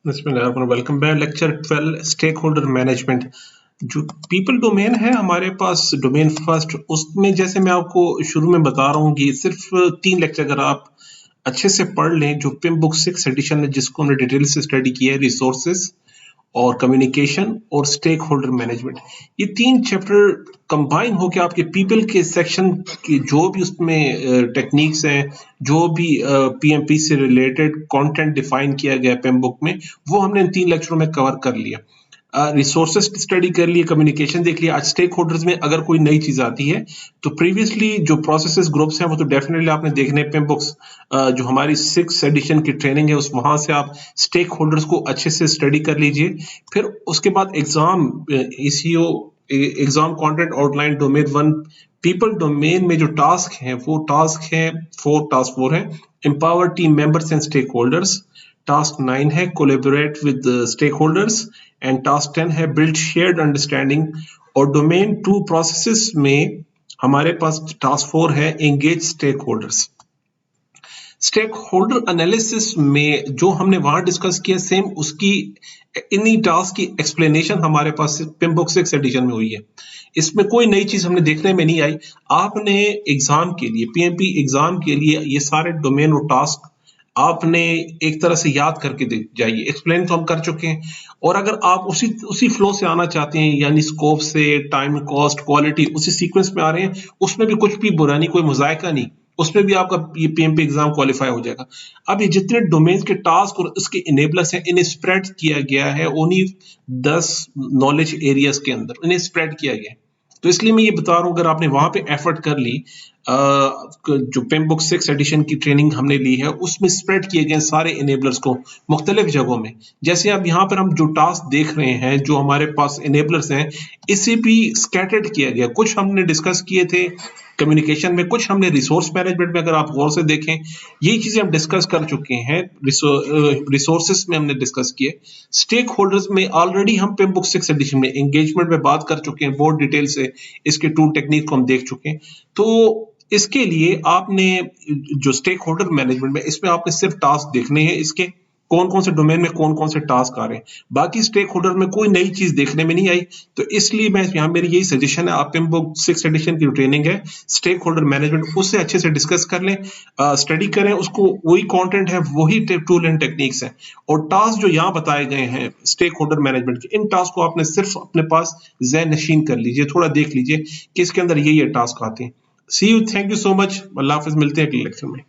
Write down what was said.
Welcome back. Lecture 12 stakeholder management. जो people domain है हमारे पास, डोमेन फर्स्ट, उसमें जैसे मैं आपको शुरू में बता रहा हूँ कि सिर्फ 3 लेक्चर अगर आप अच्छे से पढ़ लें, जो पिम बुक 6 एडिशन है जिसको हमने डिटेल से स्टडी किया है, रिसोर्सेज और कम्युनिकेशन और स्टेक होल्डर मैनेजमेंट, ये 3 चैप्टर कंबाइन होकर आपके पीपल के सेक्शन की जो भी उसमें टेक्निक्स हैं, जो भी पीएमपी से रिलेटेड कंटेंट डिफाइन किया गया पेम बुक में, वो हमने इन 3 लेक्चरों में कवर कर लिया। रिसोर्सेज स्टडी कर लिए, कम्युनिकेशन देख लिया। आज स्टेक होल्डर्स में अगर कोई नई चीज आती है तो प्रीवियसली जो प्रोसेसेस ग्रुप्स हैं वो तो डेफिनेटली आपने देखने पे बुक्स, जो हमारी 6 एडिशन की ट्रेनिंग है उस वहां से आप स्टेक होल्डर्स को अच्छे से स्टडी कर लीजिए। फिर उसके बाद exam ECO exam content outline domain 1 people domain में जो टास्क है वो टास्क है 4 है empower team members and stakeholders. Task 9 है collaborate with stakeholders and task 10 है बिल्ड शेयर्ड अंडरस्टैंडिंग। और डोमेन 2 प्रोसेसेस में हमारे पास टास्क 4 है engage stakeholders. Stakeholder analysis में जो हमने वहां डिस्कस किया, सेम उसकी इन्हीं टास्क की एक्सप्लेनेशन हमारे पास पिम बुक 6 एडिशन में हुई है। इसमें कोई नई चीज हमने देखने में नहीं आई। आपने एग्जाम के लिए, पीएमपी एग्जाम के लिए ये सारे डोमेन और टास्क आपने एक तरह से याद करके जाइए। एक्सप्लेन तो हम कर चुके हैं, और अगर आप उसी फ्लो से आना चाहते हैं, यानी स्कोप से, टाइम, कॉस्ट, क्वालिटी, उसी सीक्वेंस में आ रहे हैं, उसमें भी कुछ भी बुरा नहीं, कोई मुजायका नहीं, उसमें भी आपका ये पीएमपी एग्जाम क्वालिफाई हो जाएगा। अब ये जितने डोमेन के टास्क और उसके इनेबलर्स हैं, इन्हें स्प्रेड किया गया है उन्हीं 10 नॉलेज एरियाज के अंदर, इन्हें स्प्रेड किया गया है। तो इसलिए मैं ये बता रहा हूं, अगर आपने वहां पे एफर्ट कर ली, जो पिम बुक 6 एडिशन की ट्रेनिंग हमने ली है उसमें स्प्रेड किए गए सारे इनेबलर्स को मुख्तलिफ जगहों में। जैसे अब यहाँ पर हम जो टास्क देख रहे हैं, जो हमारे पास इनेबलर्स हैं, इसे भी स्कैटर्ड किया गया। कुछ हमने डिस्कस किए थे कम्युनिकेशन में, कुछ हमने रिसोर्स मैनेजमेंट में, अगर आप गौर से देखें यही चीजें हम डिस्कस कर चुके हैं। रिसोर्सेस में हमने डिस्कस किए। स्टेक होल्डर्स में ऑलरेडी हम पिम बुक 6 एडिशन में एंगेजमेंट में बात कर चुके हैं, बहुत डिटेल से इसके टूल टेक्निक को हम देख चुके हैं। तो इसके लिए आपने जो स्टेक होल्डर मैनेजमेंट में, इसमें आपने सिर्फ टास्क देखने हैं, इसके कौन कौन से डोमेन में कौन कौन से टास्क आ रहे हैं, बाकी स्टेक होल्डर में कोई नई चीज देखने में नहीं आई। तो इसलिए मैं यहाँ, मेरी यही सजेशन है, आप पिम बुक 6 एडिशन की ट्रेनिंग है स्टेक होल्डर मैनेजमेंट, उससे अच्छे से डिस्कस कर लें, स्टडी करें उसको, वही कंटेंट है, वही टूल एंड टेक्निक्स हैं। और टास्क जो यहाँ बताए गए हैं स्टेक होल्डर मैनेजमेंट के, इन टास्क को आपने सिर्फ अपने पास ज़हन नशीन कर लीजिए, थोड़ा देख लीजिए कि इसके अंदर ये टास्क आते हैं। See you, thank you so much, अल्लाह हाफिज, मिलते हैं अगले लेक्चर में।